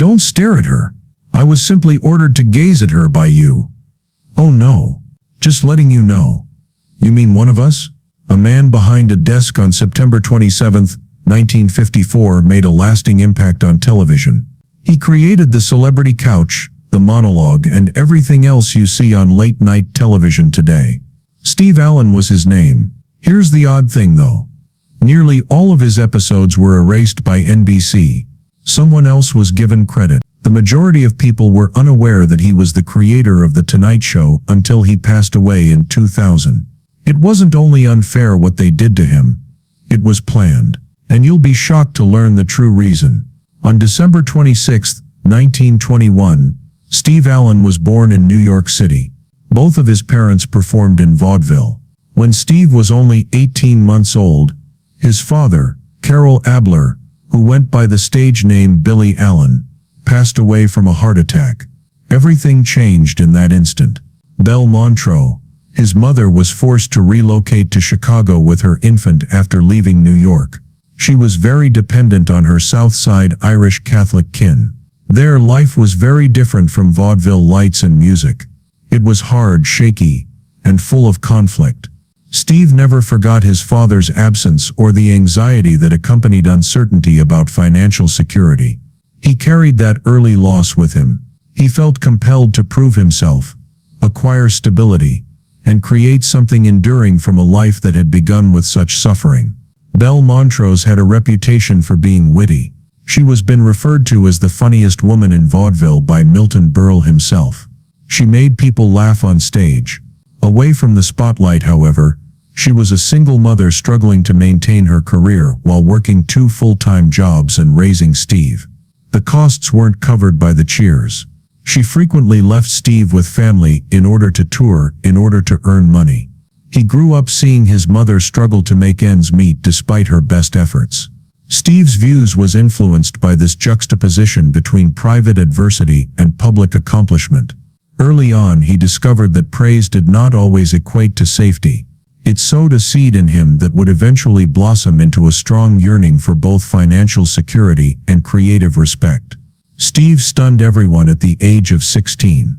Don't stare at her. I was simply ordered to gaze at her by you. Oh no. Just letting you know. You mean one of us? A man behind a desk on September 27, 1954 made a lasting impact on television. He created the celebrity couch, the monologue, and everything else you see on late-night television today. Steve Allen was his name. Here's the odd thing though. Nearly all of his episodes were erased by NBC. Someone else was given credit. The majority of people were unaware that he was the creator of The Tonight Show until he passed away in 2000. It wasn't only unfair what they did to him. It was planned. And you'll be shocked to learn the true reason. On December 26, 1921, Steve Allen was born in New York City. Both of his parents performed in vaudeville. When Steve was only 18 months old, his father, Carroll Abler, who went by the stage name Billy Allen, passed away from a heart attack. Everything changed in that instant. Belle Montreux, his mother, was forced to relocate to Chicago with her infant after leaving New York. She was very dependent on her South Side Irish Catholic kin. Their life was very different from vaudeville lights and music. It was hard, shaky, and full of conflict. Steve never forgot his father's absence or the anxiety that accompanied uncertainty about financial security. He carried that early loss with him. He felt compelled to prove himself, acquire stability, and create something enduring from a life that had begun with such suffering. Belle Montreux had a reputation for being witty. She was been referred to as the funniest woman in vaudeville by Milton Berle himself. She made people laugh on stage. Away from the spotlight, however, she was a single mother struggling to maintain her career while working 2 full-time jobs and raising Steve. The costs weren't covered by the cheers. She frequently left Steve with family in order to tour, in order to earn money. He grew up seeing his mother struggle to make ends meet despite her best efforts. Steve's views was influenced by this juxtaposition between private adversity and public accomplishment. Early on, he discovered that praise did not always equate to safety. It sowed a seed in him that would eventually blossom into a strong yearning for both financial security and creative respect. Steve stunned everyone at the age of 16.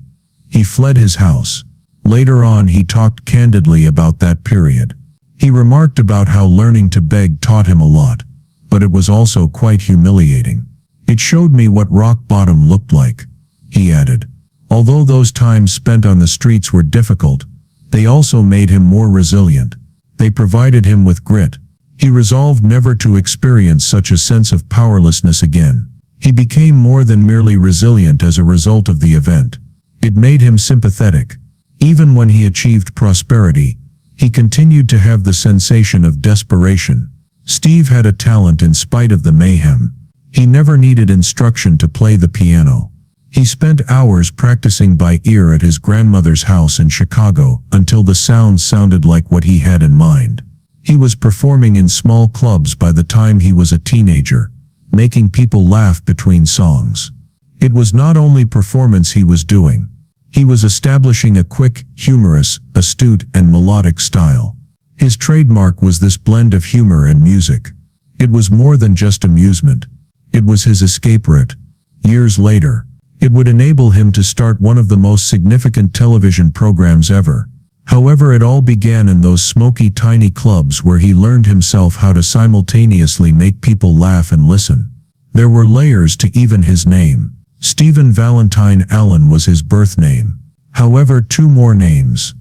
He fled his house. Later on, he talked candidly about that period. He remarked about how learning to beg taught him a lot, but it was also quite humiliating. It showed me what rock bottom looked like, he added. Although those times spent on the streets were difficult, they also made him more resilient. They provided him with grit. He resolved never to experience such a sense of powerlessness again. He became more than merely resilient as a result of the event. It made him sympathetic. Even when he achieved prosperity, he continued to have the sensation of desperation. Steve had a talent in spite of the mayhem. He never needed instruction to play the piano. He spent hours practicing by ear at his grandmother's house in Chicago until the sound sounded like what he had in mind. He was performing in small clubs by the time he was a teenager, making people laugh between songs. It was not only performance he was doing. He was establishing a quick, humorous, astute, and melodic style. His trademark was this blend of humor and music. It was more than just amusement. It was his escape route. Years later, it would enable him to start one of the most significant television programs ever. However, it all began in those smoky, tiny clubs where he learned himself how to simultaneously make people laugh and listen. There were layers to even his name. Stephen Valentine Allen was his birth name. However, 2 more names,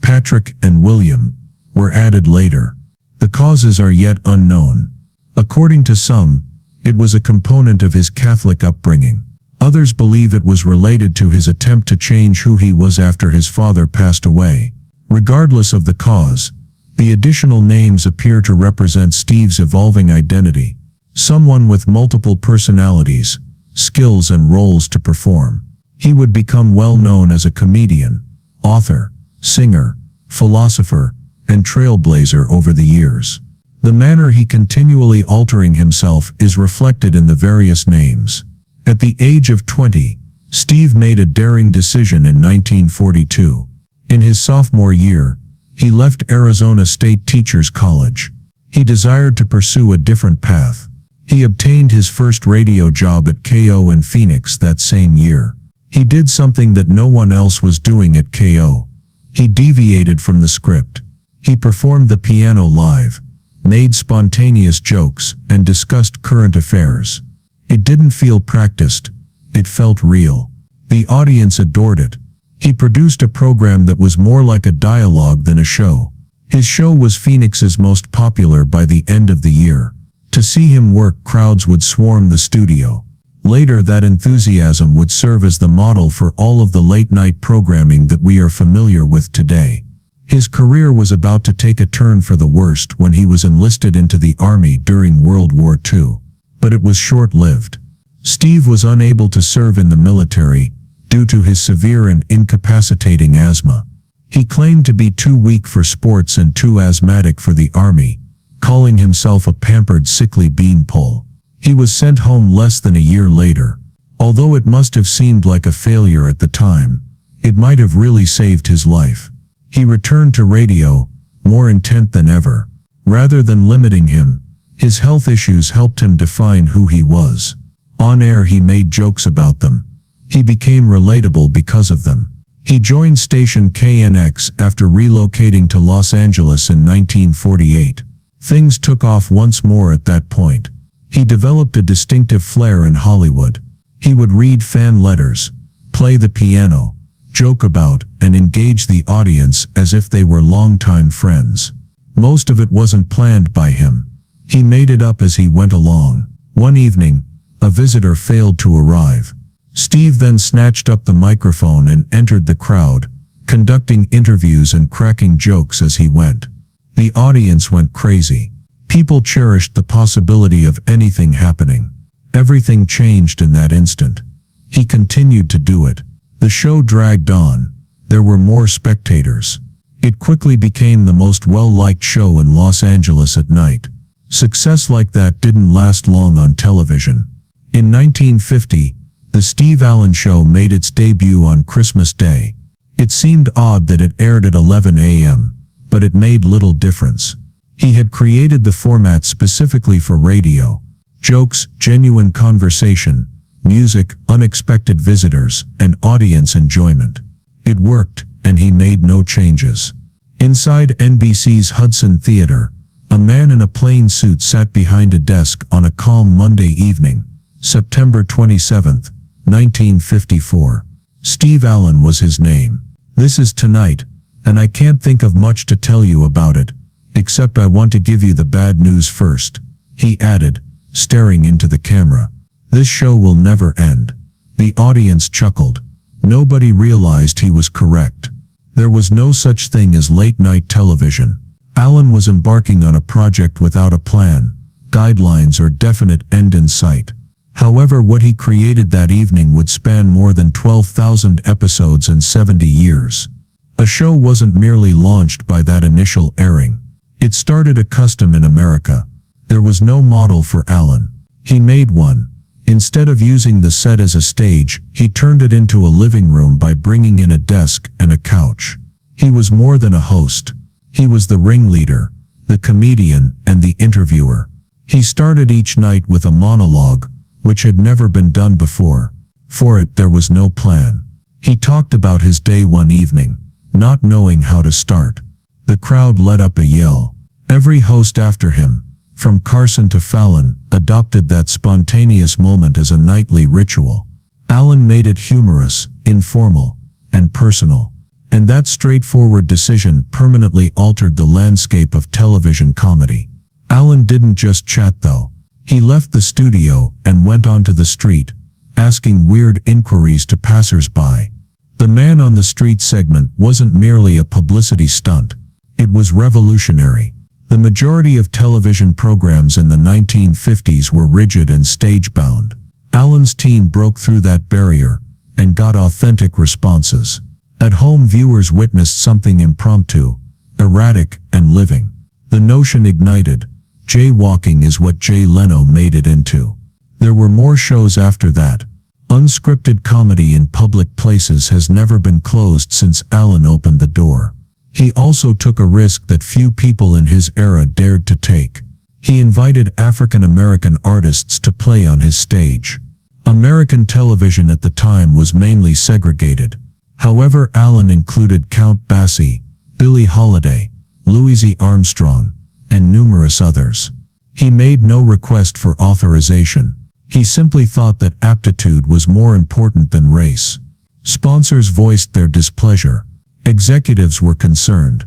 Patrick and William, were added later. The causes are yet unknown. According to some, it was a component of his Catholic upbringing. Others believe it was related to his attempt to change who he was after his father passed away. Regardless of the cause, the additional names appear to represent Steve's evolving identity. Someone with multiple personalities, skills and roles to perform. He would become well known as a comedian, author, singer, philosopher, and trailblazer over the years. The manner he continually altering himself is reflected in the various names. At the age of 20, Steve made a daring decision in 1942. In his sophomore year, he left Arizona State Teachers College. He desired to pursue a different path. He obtained his first radio job at KO in Phoenix that same year. He did something that no one else was doing at KO. He deviated from the script. He performed the piano live, made spontaneous jokes, and discussed current affairs. It didn't feel practiced. It felt real. The audience adored it. He produced a program that was more like a dialogue than a show. His show was Phoenix's most popular by the end of the year. To see him work, crowds would swarm the studio. Later, that enthusiasm would serve as the model for all of the late-night programming that we are familiar with today. His career was about to take a turn for the worst when he was enlisted into the Army during World War II. But it was short-lived. Steve was unable to serve in the military due to his severe and incapacitating asthma. He claimed to be too weak for sports and too asthmatic for the Army, calling himself a pampered sickly beanpole. He was sent home less than a year later. Although it must have seemed like a failure at the time, it might have really saved his life. He returned to radio, more intent than ever. Rather than limiting him, his health issues helped him define who he was. On air, he made jokes about them. He became relatable because of them. He joined station KNX after relocating to Los Angeles in 1948. Things took off once more at that point. He developed a distinctive flair in Hollywood. He would read fan letters, play the piano, joke about, and engage the audience as if they were longtime friends. Most of it wasn't planned by him. He made it up as he went along. One evening, a visitor failed to arrive. Steve then snatched up the microphone and entered the crowd, conducting interviews and cracking jokes as he went. The audience went crazy. People cherished the possibility of anything happening. Everything changed in that instant. He continued to do it. The show dragged on. There were more spectators. It quickly became the most well-liked show in Los Angeles at night. Success like that didn't last long on television. In 1950, The Steve Allen Show made its debut on Christmas Day. It seemed odd that it aired at 11 a.m., but it made little difference. He had created the format specifically for radio. Jokes, genuine conversation, music, unexpected visitors, and audience enjoyment. It worked, and he made no changes. Inside NBC's Hudson Theater, a man in a plain suit sat behind a desk on a calm Monday evening, September 27, 1954. Steve Allen was his name. "This is tonight, and I can't think of much to tell you about it, except I want to give you the bad news first," he added, staring into the camera. "This show will never end." The audience chuckled. Nobody realized he was correct. There was no such thing as late-night television. Allen was embarking on a project without a plan, guidelines, or definite end in sight. However, what he created that evening would span more than 12,000 episodes and 70 years. A show wasn't merely launched by that initial airing. It started a custom in America. There was no model for Allen. He made one. Instead of using the set as a stage, he turned it into a living room by bringing in a desk and a couch. He was more than a host. He was the ringleader, the comedian, and the interviewer. He started each night with a monologue, which had never been done before. For it, there was no plan. He talked about his day one evening, not knowing how to start. The crowd let up a yell. Every host after him, from Carson to Fallon, adopted that spontaneous moment as a nightly ritual. Allen made it humorous, informal, and personal. And that straightforward decision permanently altered the landscape of television comedy. Allen didn't just chat though. He left the studio and went onto the street, asking weird inquiries to passers-by. The Man on the Street segment wasn't merely a publicity stunt. It was revolutionary. The majority of television programs in the 1950s were rigid and stage-bound. Allen's team broke through that barrier and got authentic responses. At home, viewers witnessed something impromptu, erratic, and living. The notion ignited. Jaywalking is what Jay Leno made it into. There were more shows after that. Unscripted comedy in public places has never been closed since Allen opened the door. He also took a risk that few people in his era dared to take. He invited African American artists to play on his stage. American television at the time was mainly segregated. However, Allen included Count Basie, Billie Holiday, Louis Armstrong, and numerous others. He made no request for authorization. He simply thought that aptitude was more important than race. Sponsors voiced their displeasure. Executives were concerned.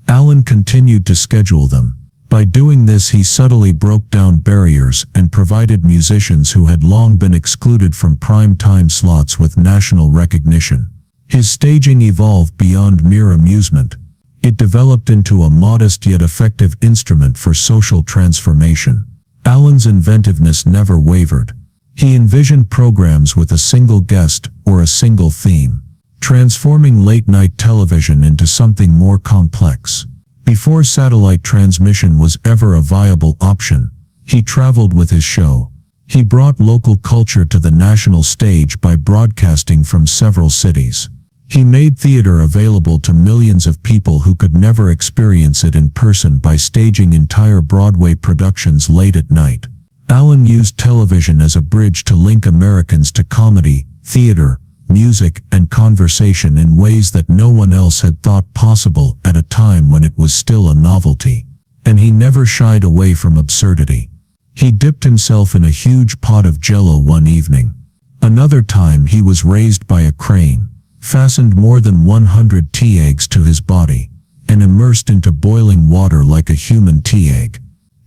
Allen continued to schedule them. By doing this, he subtly broke down barriers and provided musicians who had long been excluded from prime-time slots with national recognition. His staging evolved beyond mere amusement. It developed into a modest yet effective instrument for social transformation. Allen's inventiveness never wavered. He envisioned programs with a single guest or a single theme, transforming late-night television into something more complex. Before satellite transmission was ever a viable option, he traveled with his show. He brought local culture to the national stage by broadcasting from several cities. He made theater available to millions of people who could never experience it in person by staging entire Broadway productions late at night. Allen used television as a bridge to link Americans to comedy, theater, music, and conversation in ways that no one else had thought possible at a time when it was still a novelty. And he never shied away from absurdity. He dipped himself in a huge pot of Jell-O one evening. Another time he was raised by a crane, fastened more than 100 tea eggs to his body, and immersed into boiling water like a human tea egg.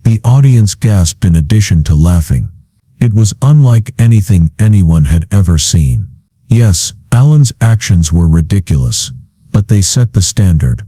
The audience gasped in addition to laughing. It was unlike anything anyone had ever seen. Yes, Allen's actions were ridiculous, but they set the standard.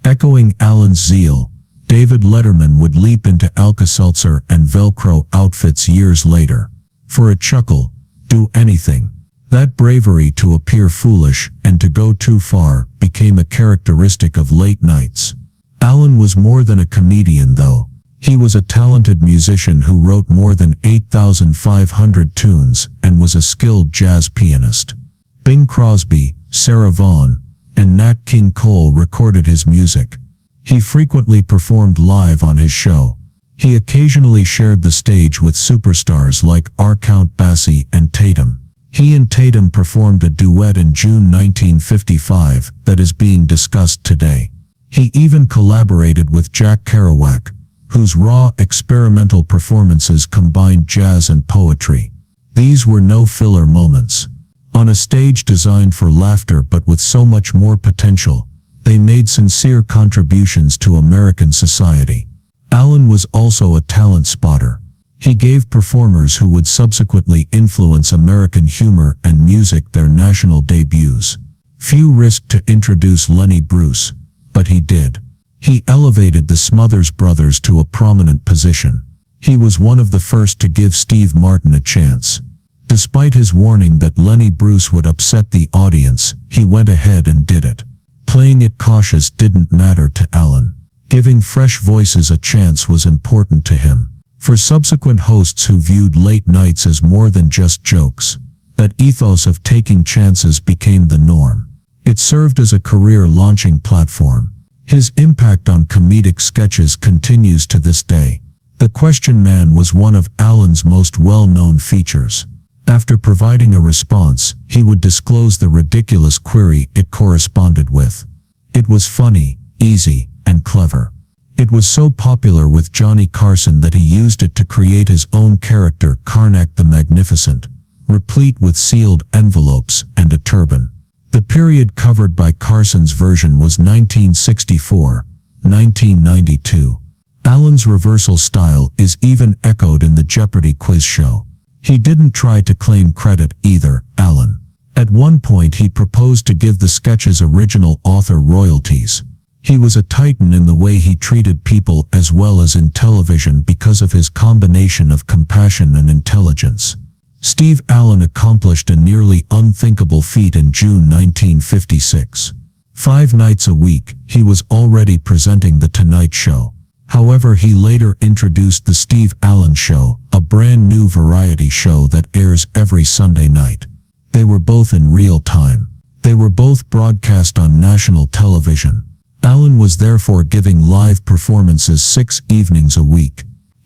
Echoing Allen's zeal, David Letterman would leap into Alka-Seltzer and Velcro outfits years later. For a chuckle, do anything. That bravery to appear foolish and to go too far became a characteristic of late nights. Allen was more than a comedian, though. He was a talented musician who wrote more than 8,500 tunes and was a skilled jazz pianist. Bing Crosby, Sarah Vaughan, and Nat King Cole recorded his music. He frequently performed live on his show. He occasionally shared the stage with superstars like Count Basie and Tatum. He and Tatum performed a duet in June 1955 that is being discussed today. He even collaborated with Jack Kerouac, whose raw, experimental performances combined jazz and poetry. These were no filler moments. On a stage designed for laughter but with so much more potential, they made sincere contributions to American society. Allen was also a talent spotter. He gave performers who would subsequently influence American humor and music their national debuts. Few risked to introduce Lenny Bruce, but he did. He elevated the Smothers Brothers to a prominent position. He was one of the first to give Steve Martin a chance. Despite his warning that Lenny Bruce would upset the audience, he went ahead and did it. Playing it cautious didn't matter to Allen. Giving fresh voices a chance was important to him. For subsequent hosts who viewed late nights as more than just jokes, that ethos of taking chances became the norm. It served as a career-launching platform. His impact on comedic sketches continues to this day. The Question Man was one of Allen's most well-known features. After providing a response, he would disclose the ridiculous query it corresponded with. It was funny, easy, and clever. It was so popular with Johnny Carson that he used it to create his own character, Karnak the Magnificent, replete with sealed envelopes and a turban. The period covered by Carson's version was 1964-1992. Allen's reversal style is even echoed in the Jeopardy quiz show. He didn't try to claim credit either, Allen. At one point he proposed to give the sketch's original author royalties. He was a titan in the way he treated people as well as in television because of his combination of compassion and intelligence. Steve Allen accomplished a nearly unthinkable feat in June 1956. 5 nights a week, he was already presenting The Tonight Show. However, he later introduced The Steve Allen Show, a brand new variety show that airs every Sunday night. They were both in real time. They were both broadcast on national television. Allen was therefore giving live performances 6 evenings a week.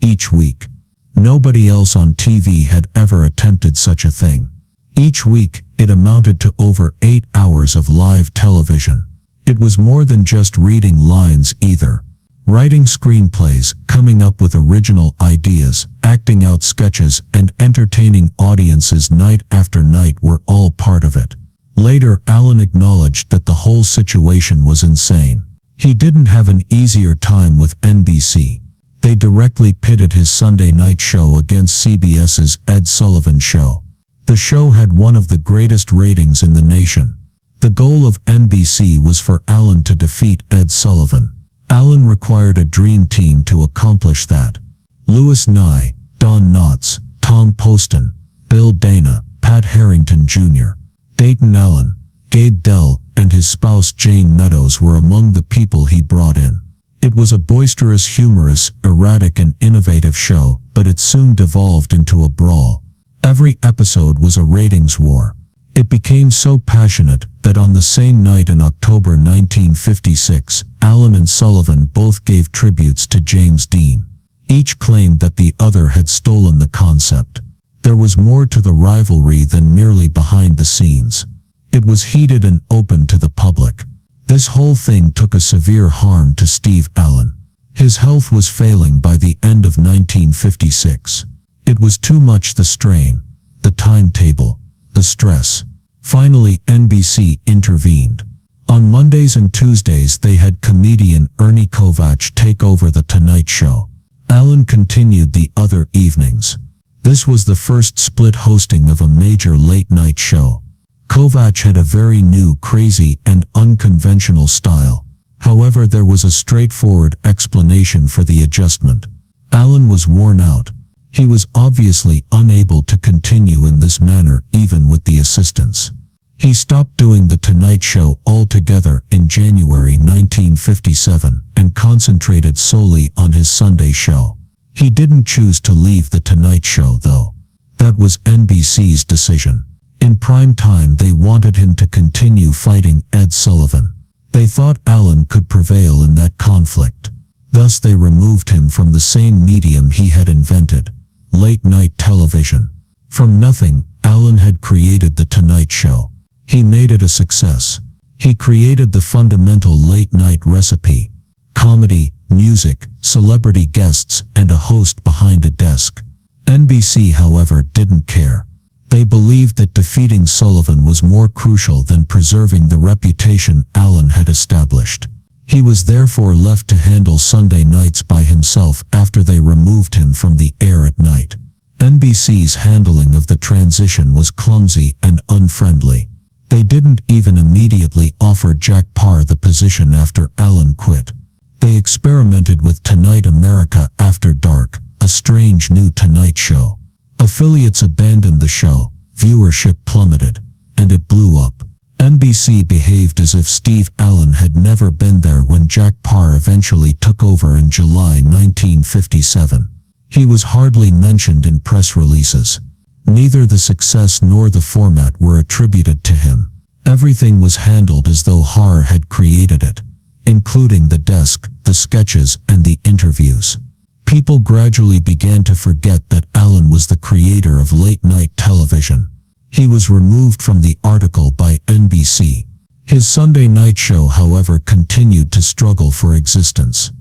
each week. Nobody else on TV had ever attempted such a thing. Each week, it amounted to over 8 hours of live television. It was more than just reading lines either. Writing screenplays, coming up with original ideas, acting out sketches, and entertaining audiences night after night were all part of it. Later, Allen acknowledged that the whole situation was insane. He didn't have an easier time with NBC. They directly pitted his Sunday night show against CBS's Ed Sullivan Show. The show had one of the greatest ratings in the nation. The goal of NBC was for Allen to defeat Ed Sullivan. Allen required a dream team to accomplish that. Louis Nye, Don Knotts, Tom Poston, Bill Dana, Pat Harrington Jr., Dayton Allen, Gabe Dell, and his spouse Jane Meadows were among the people he brought in. It was a boisterous, humorous, erratic, and innovative show, but it soon devolved into a brawl. Every episode was a ratings war. It became so passionate that on the same night in October 1956, Allen and Sullivan both gave tributes to James Dean. Each claimed that the other had stolen the concept. There was more to the rivalry than merely behind the scenes. It was heated and open to the public. This whole thing took a severe harm to Steve Allen. His health was failing by the end of 1956. It was too much: the strain, the timetable, the stress. Finally, NBC intervened. On Mondays and Tuesdays they had comedian Ernie Kovacs take over The Tonight Show. Allen continued the other evenings. This was the first split hosting of a major late-night show. Kovacs had a very new, crazy, and unconventional style. However, there was a straightforward explanation for the adjustment. Allen was worn out. He was obviously unable to continue in this manner even with the assistance. He stopped doing The Tonight Show altogether in January 1957 and concentrated solely on his Sunday show. He didn't choose to leave The Tonight Show, though. That was NBC's decision. In prime time they wanted him to continue fighting Ed Sullivan. They thought Allen could prevail in that conflict. Thus they removed him from the same medium he had invented, late-night television. From nothing, Allen had created The Tonight Show. He made it a success. He created the fundamental late-night recipe: comedy, music, celebrity guests, and a host behind a desk. NBC, however, didn't care. They believed that defeating Sullivan was more crucial than preserving the reputation Allen had established. He was therefore left to handle Sunday nights by himself after they removed him from the air at night. NBC's handling of the transition was clumsy and unfriendly. They didn't even immediately offer Jack Paar the position after Allen quit. They experimented with Tonight America After Dark, a strange new Tonight Show. Affiliates abandoned the show, viewership plummeted, and it blew up. NBC behaved as if Steve Allen had never been there when Jack Paar eventually took over in July 1957. He was hardly mentioned in press releases. Neither the success nor the format were attributed to him. Everything was handled as though Paar had created it, including the desk, the sketches, and the interviews. People gradually began to forget that Allen was the creator of late-night television. He was removed from the article by NBC. His Sunday night show, however, continued to struggle for existence.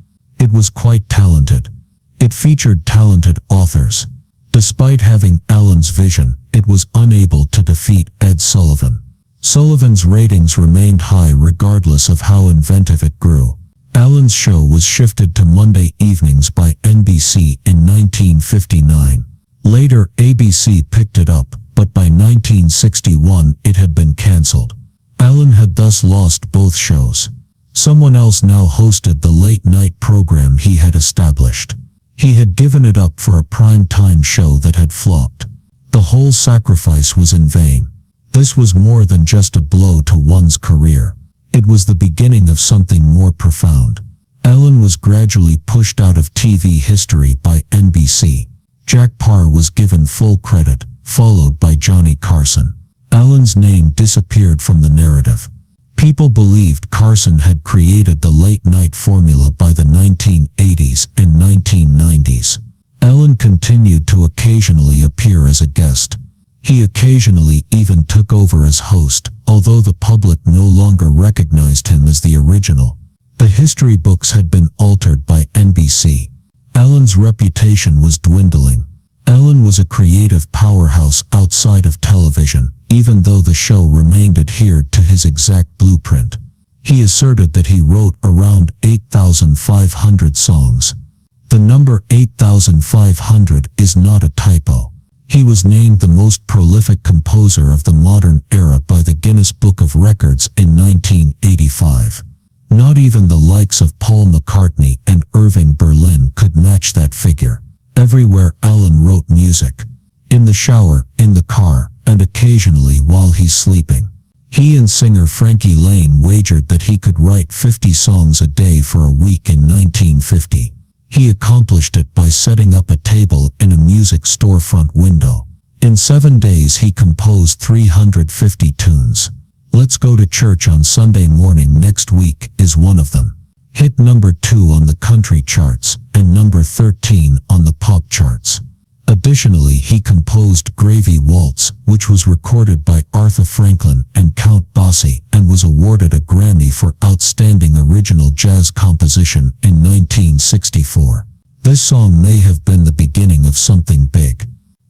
It was quite talented. It featured talented authors. Despite having Allen's vision, it was unable to defeat Ed Sullivan. Sullivan's ratings remained high regardless of how inventive it grew. Allen's show was shifted to Monday evenings by NBC in 1959. Later, ABC picked it up, but by 1961 it had been cancelled. Allen had thus lost both shows. Someone else now hosted the late-night program he had established. He had given it up for a prime-time show that had flopped. The whole sacrifice was in vain. This was more than just a blow to one's career. It was the beginning of something more profound. Allen was gradually pushed out of TV history by NBC. Jack Paar was given full credit, followed by Johnny Carson. Allen's name disappeared from the narrative. People believed Carson had created the late-night formula by the 1980s and 1990s. Ellen continued to occasionally appear as a guest. He occasionally even took over as host, although the public no longer recognized him as the original. The history books had been altered by NBC. Ellen's reputation was dwindling. Ellen was a creative powerhouse outside of television, even though the show remained adhered to his exact blueprint. He asserted that he wrote around 8,500 songs. The number 8,500 is not a typo. He was named the most prolific composer of the modern era by the Guinness Book of Records in 1985. Not even the likes of Paul McCartney and Irving Berlin could match that figure. Everywhere Ellen wrote music. In the shower, in the car, and occasionally while he's sleeping. He and singer Frankie Laine wagered that he could write 50 songs a day for a week in 1950. He accomplished it by setting up a table in a music storefront window. In 7 days he composed 350 tunes. Let's Go to Church on Sunday Morning Next Week is one of them. Hit number 2 on the country charts and number 13 on the pop charts. Additionally, he composed Gravy Waltz, which was recorded by Arthur Franklin and Count Basie and was awarded a Grammy for Outstanding Original Jazz Composition in 1964. This song may have been the beginning of something big.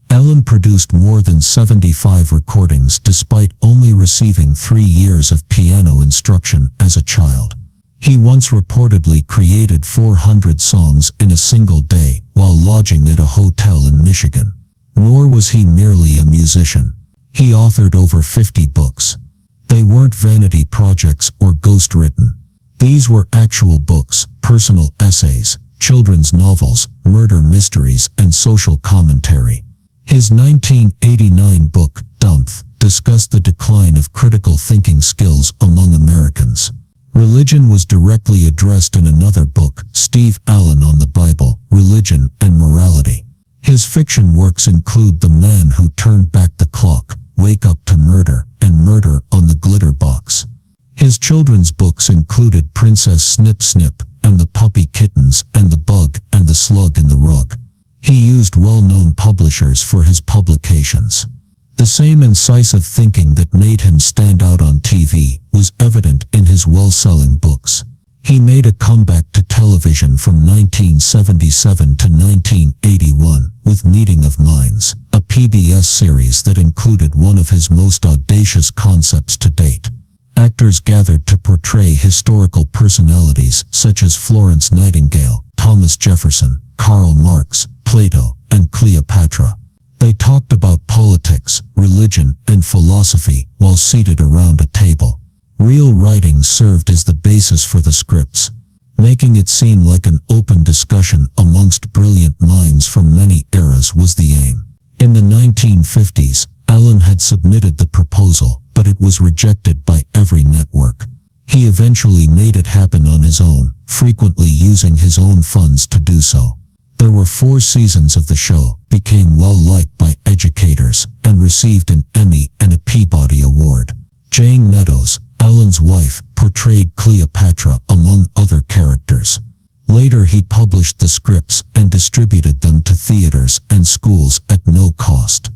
Ellen produced more than 75 recordings despite only receiving 3 years of piano instruction as a child. He once reportedly created 400 songs in a single day while lodging at a hotel in Michigan. Nor was he merely a musician. He authored over 50 books. They weren't vanity projects or ghostwritten. These were actual books, personal essays, children's novels, murder mysteries, and social commentary. His 1989 book, Dumph, discussed the decline of critical thinking skills among Americans. Religion was directly addressed in another book, Steve Allen on the Bible, Religion and Morality. His fiction works include The Man Who Turned Back the Clock, Wake Up to Murder, and Murder on the Glitter Box. His children's books included Princess Snip Snip, and the Puppy Kittens, and The Bug, and the Slug in the Rug. He used well-known publishers for his publications. The same incisive thinking that made him stand out on TV was evident in his well-selling books. He made a comeback to television from 1977 to 1981 with Meeting of Minds, a PBS series that included one of his most audacious concepts to date. Actors gathered to portray historical personalities such as Florence Nightingale, Thomas Jefferson, Karl Marx, Plato, and Cleopatra. They talked about politics, religion, and philosophy while seated around a table. Real writing served as the basis for the scripts, making it seem like an open discussion amongst brilliant minds from many eras was the aim. In the 1950s, Allen had submitted the proposal, but it was rejected by every network. He eventually made it happen on his own, frequently using his own funds to do so. There were 4 seasons of the show, became well-liked by educators, and received an Emmy and a Peabody Award. Jane Meadows, Allen's wife, portrayed Cleopatra among other characters. Later he published the scripts and distributed them to theaters and schools at no cost.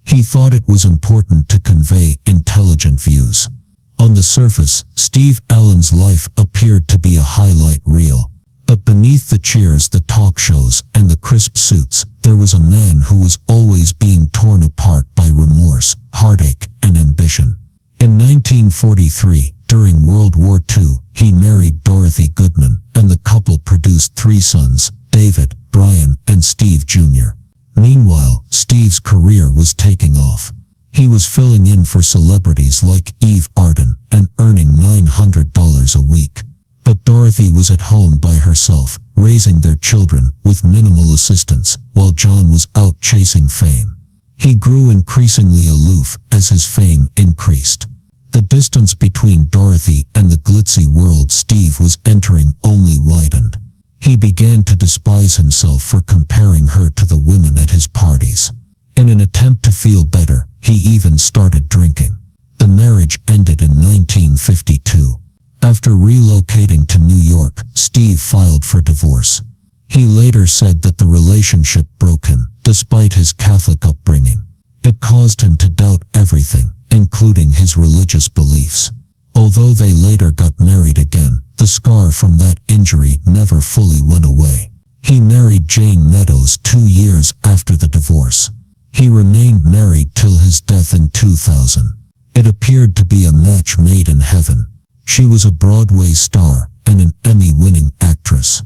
He thought it was important to convey intelligent views. On the surface, Steve Allen's life appeared to be a highlight reel. But beneath the cheers, the talk shows, and the crisp suits, there was a man who was always being torn apart by remorse, heartache, and ambition. In 1943, during World War II, he married Dorothy Goodman, and the couple produced 3 sons, David, Brian, and Steve Jr. Meanwhile, Steve's career was taking off. He was filling in for celebrities like Eve Arden and earning $900 a week. But Dorothy was at home by herself, raising their children with minimal assistance, while John was out chasing fame. He grew increasingly aloof as his fame increased. The distance between Dorothy and the glitzy world Steve was entering only widened. He began to despise himself for comparing her to the women at his parties. In an attempt to feel better, he even started drinking. The marriage ended in 1952. After relocating to New York, Steve filed for divorce. He later said that the relationship broke him, despite his Catholic upbringing. It caused him to doubt everything, including his religious beliefs. Although they later got married again, the scar from that injury never fully went away. He married Jane Meadows 2 years after the divorce. He remained married till his death in 2000. It appeared to be a match made in heaven. She was a Broadway star and an Emmy-winning actress.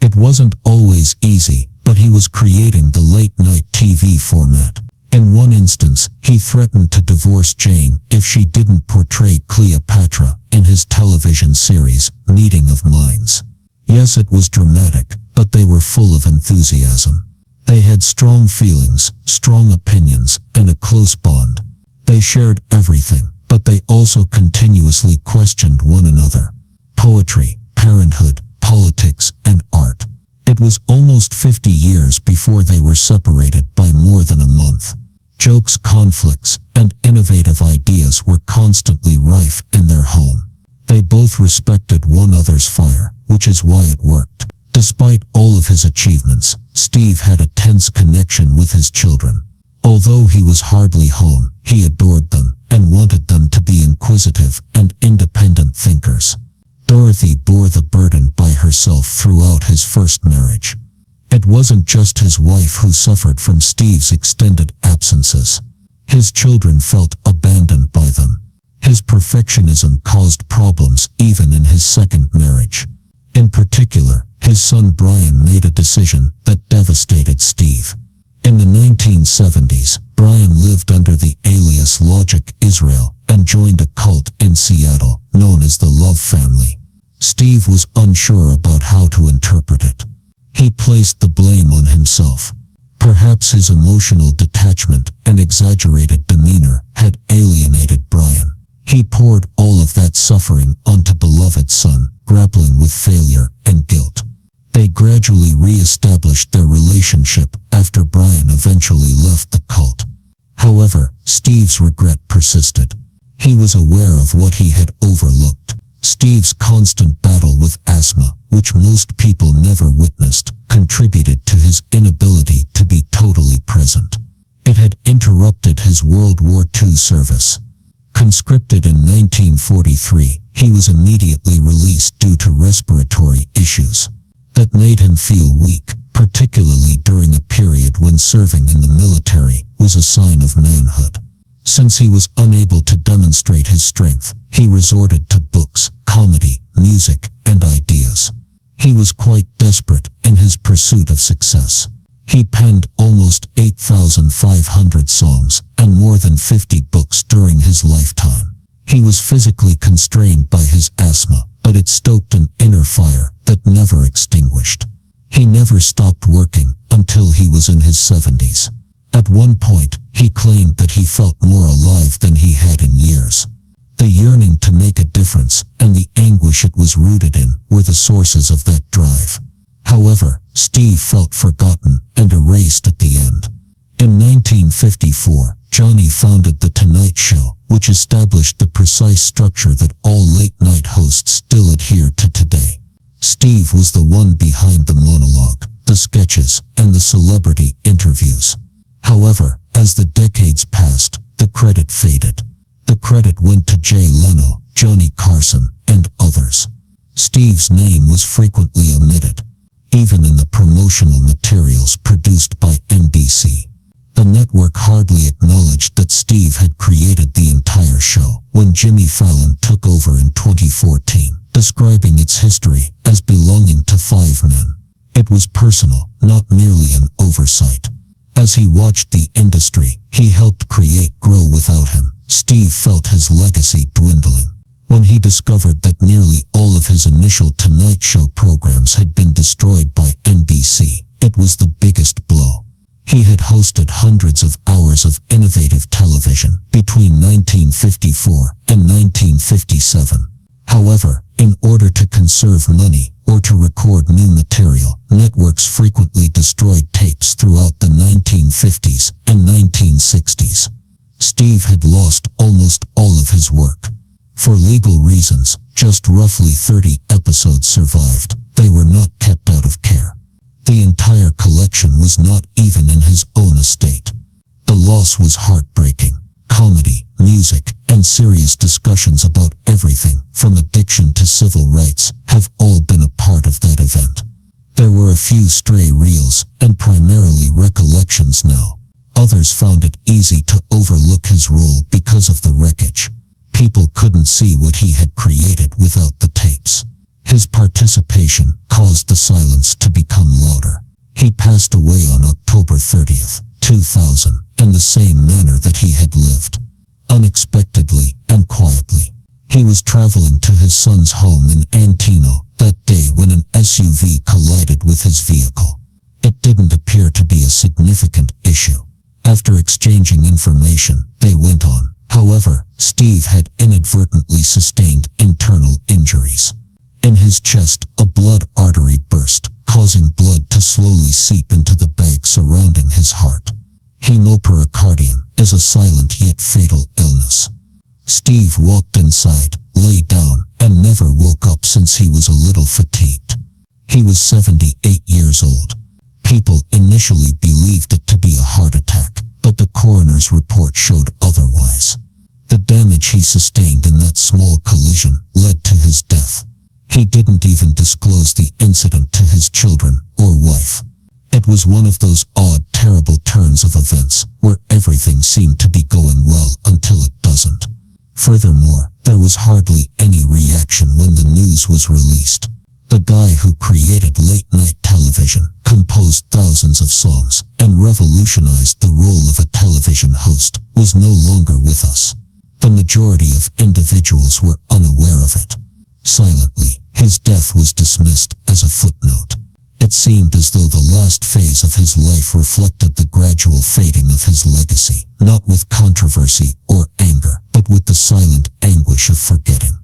It wasn't always easy, but he was creating the late-night TV format. In one instance, he threatened to divorce Jane if she didn't portray Cleopatra in his television series, Meeting of Minds. Yes, it was dramatic, but they were full of enthusiasm. They had strong feelings, strong opinions, and a close bond. They shared everything, but they also continuously questioned one another. Poetry, parenthood, politics, and art. It was almost 50 years before they were separated by more than a month. Jokes, conflicts, and innovative ideas were constantly rife in their home. They both respected one another's fire, which is why it worked. Despite all of his achievements, Steve had a tense connection with his children. Although he was hardly home, he adored them and wanted them to be inquisitive and independent thinkers. Dorothy bore the burden by herself throughout his first marriage. It wasn't just his wife who suffered from Steve's extended absences. His children felt abandoned by them. His perfectionism caused problems even in his second marriage. In particular, his son Brian made a decision that devastated Steve. In the 1970s, Brian lived under the alias Logic Israel and joined a cult in Seattle known as the Love Family. Steve was unsure about how to interpret it. He placed the blame on himself. Perhaps his emotional detachment and exaggerated demeanor had alienated Brian. He poured all of that suffering onto beloved son, grappling with failure and guilt. They gradually re-established their relationship after Brian eventually left the cult. However, Steve's regret persisted. He was aware of what he had overlooked. Steve's constant battle with asthma, which most people never witnessed, contributed to his inability to be totally present. It had interrupted his World War II service. Conscripted in 1943, he was immediately released due to respiratory issues. That made him feel weak, particularly during a period when serving in the military was a sign of manhood. Since he was unable to demonstrate his strength, he resorted to books, comedy, music, and ideas. He was quite desperate in his pursuit of success. He penned almost 8,500 songs and more than 50 books during his lifetime. He was physically constrained by his asthma, but it stoked an inner fire that never extinguished. He never stopped working until he was in his 70s. At one point, he claimed that he felt more alive than he had in years. The yearning to make a difference and the anguish it was rooted in were the sources of that drive. However, Steve felt forgotten and erased at the end. In 1954, Johnny founded The Tonight Show, which established the precise structure that all late-night hosts still adhere to today. Steve was the one behind the monologue, the sketches, and the celebrity interviews. However, as the decades passed, the credit faded. The credit went to Jay Leno, Johnny Carson, and others. Steve's name was frequently omitted, even in the promotional materials produced by NBC. The network hardly acknowledged that Steve had created the entire show when Jimmy Fallon took over in 2014, describing its history as belonging to 5 men. It was personal, not merely an oversight. As he watched the industry he helped create grow without him, Steve felt his legacy dwindling. When he discovered that nearly all of his initial Tonight Show programs had been destroyed by NBC, it was the biggest blow. He had hosted hundreds of hours of innovative television between 1954 and 1957. However, in order to conserve money or to record new material, networks frequently destroyed tapes throughout the 1950s and 1960s. Steve had lost almost all of his work. For legal reasons, just roughly 30 episodes survived. They were not kept out of care. The entire collection was not even in his own estate. The loss was heartbreaking. Comedy, music, and serious discussions about everything, from addiction to civil rights, have all been a part of that event. There were a few stray reels, and primarily recollections now. Others found it easy to overlook his role because of the wreckage. People couldn't see what he had created without the tapes. His participation caused the silence to become louder. He passed away on October 30th, 2000, in the same manner that he had lived. Unexpectedly and quietly. He was traveling to his son's home in Antino that day when an SUV collided with his vehicle. It didn't appear to be a significant issue. After exchanging information, they went on. However, Steve had inadvertently sustained internal injuries. In his chest, a blood artery burst, causing blood to slowly seep into the bag surrounding his heart. Hemopericardium is a silent yet fatal illness. Steve walked inside, lay down, and never woke up since he was a little fatigued. He was 78 years old. People initially believed it to be a heart attack, but the coroner's report showed otherwise. The damage he sustained in that small collision led to his death. He didn't even disclose the incident to his children or wife. It was one of those odd, terrible turns of events where everything seemed to be going well until it doesn't. Furthermore, there was hardly any reaction when the news was released. The guy who created late-night television, composed thousands of songs, and revolutionized the role of a television host, was no longer with us. The majority of individuals were unaware of it. Silently, his death was dismissed as a footnote. It seemed as though the last phase of his life reflected the gradual fading of his legacy, not with controversy or anger, but with the silent anguish of forgetting.